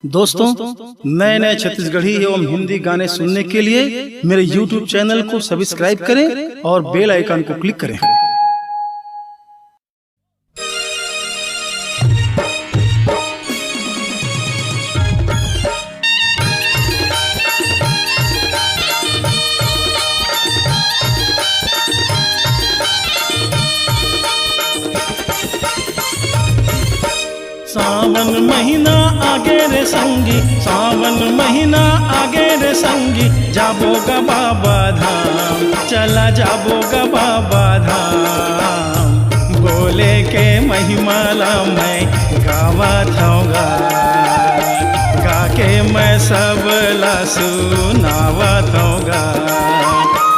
दोस्तों, नए नए छत्तीसगढ़ी एवं हिंदी गाने सुनने के लिए मेरे YouTube चैनल को सब्सक्राइब करें और बेल आइकन को क्लिक करें। सावन महीना आगे रे संगी, सावन महीना आगे रे संगी, जाबो गा बाबा धाम, चला जाबो गा बाबा धाम। बोले के महिमाला मैं गावत हूँगा, गा के मैं सबला सुनावत हूँगा।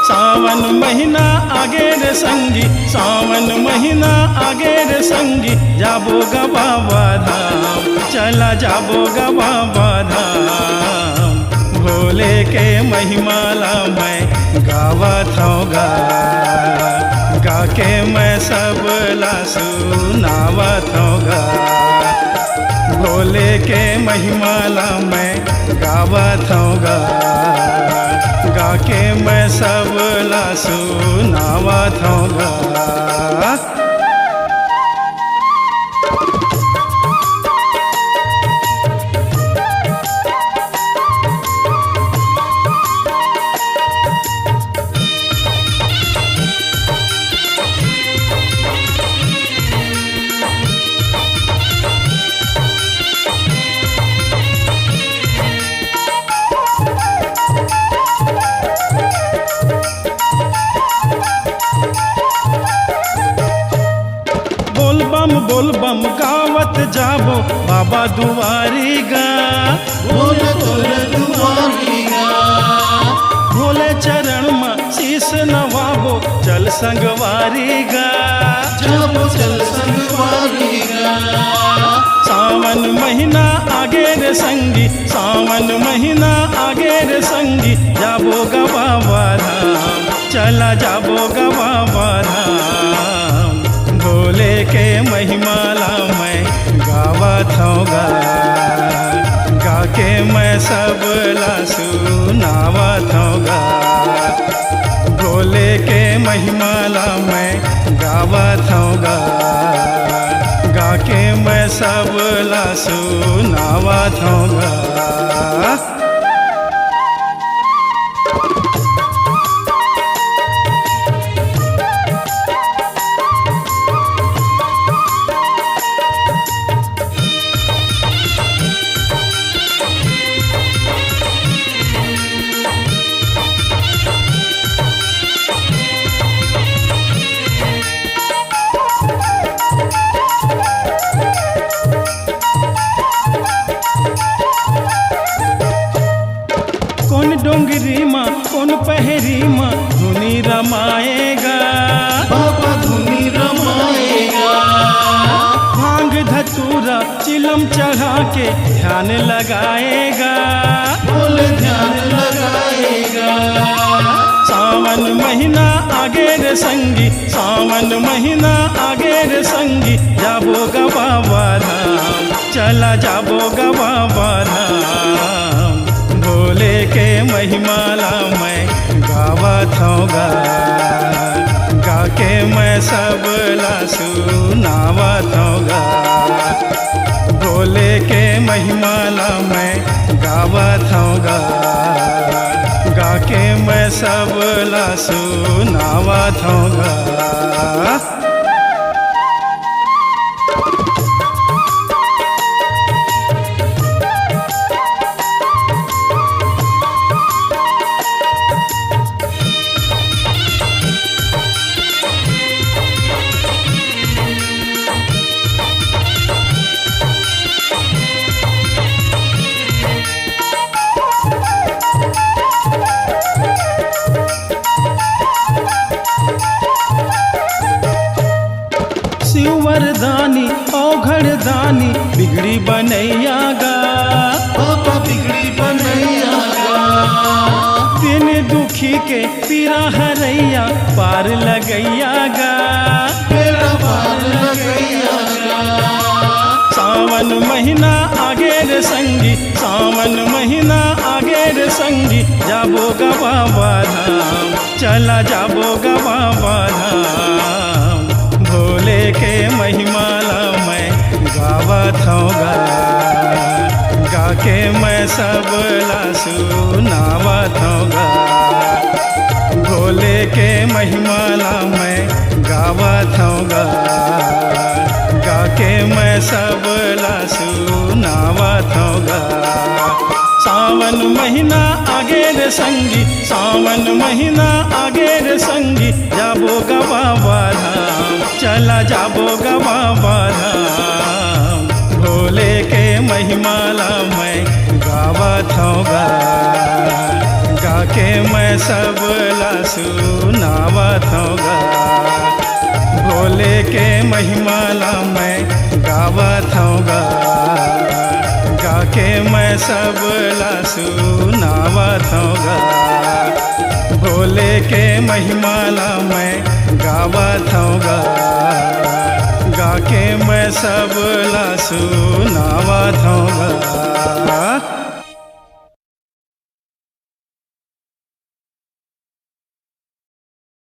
सावन महीना आगे रे संगी, सावन महीना आगे रे संगी, जाबो गा बाबा धाम, चला जाबो गा बाबा धाम। भोले के महिमाला मैं गावत हूँगा, गा के मैं सबला सुनावत हूँगा। भोले के महिमाला मैं गावत हूँगा, गा के मैं सबला सुनावत हूँगा। बोल बम गावत जाबो बाबा दुआरी गा, भोले तोरे दुआरी गा। भोले चरण में शीश नवाबो चल संगवारी गा, जाबो चल संगवारी गा। सावन महीना आगे रे संगी, सावन महीना आगे रे संगी, जाबो गा बाबा धाम, चला जाबो गा बाबा धाम। भोले के महिमाला मैं गावत हूँगा, गा के मैं सबला सुनावत हूँगा। भोले के महिमाला मैं गावत हूँगा, गा के मैं सबला सुनावत हूँगा। कौन डोंगरी माँ कौन पहरी माँ धुनी रमाएगा, बाबा धुनी रमाएगा। भांग धतूरा चिलम चढ़ा के ध्यान लगाएगा, भोले ध्यान लगाएगा। सावन महीना आगे रे संगी, सावन महीना आगे रे संगी, जाबो गा बाबा धाम, चला जाबो गा बाबा धाम। भोले के महिमाला मैं गावत हूँगा, गा के मैं सबला सुनावत हूँगा। भोले के महिमाला मैं गावत हूँगा, गा के मैं सबला सुनावत हूँगा। शिववरदानी औघड़दानी बिगड़ी बनैया गा, बाबा बिगड़ी बनैया गा। दिन दुखी के पीरा हरैया पार लगैया गा, मेरा पार लगैया गा। सावन महीना आगे रे संगी, सावन महीना आगे रे संगी, जाबो गा बाबा धाम, चला जाबो गा बाबा धाम। भोले के महिमाला मैं गावत हूँ गा, गा के मैं सबला सुनावत हूँ गा। भोले के महिमाला मैं गावत हूँ गा, गा के मैं सबला सुनावत हूँ गा। सावन महीना आगे रे संगी, सावन महीना आगे रे संगी, जाबो गा बाबा धाम, चला जाबो गा बाबा धाम। भोले के महिमाला मैं गावत हूँ गा, गा के मैं सबला सुनावत हूँ गा। भोले के महिमाला मैं गावत हूँ गा, गा के मैं सबला सुनावत हूँ गा। भोले के महिमाला मैं गावत हूँ गा, गा के मैं सबला सुनावत हूँ गा।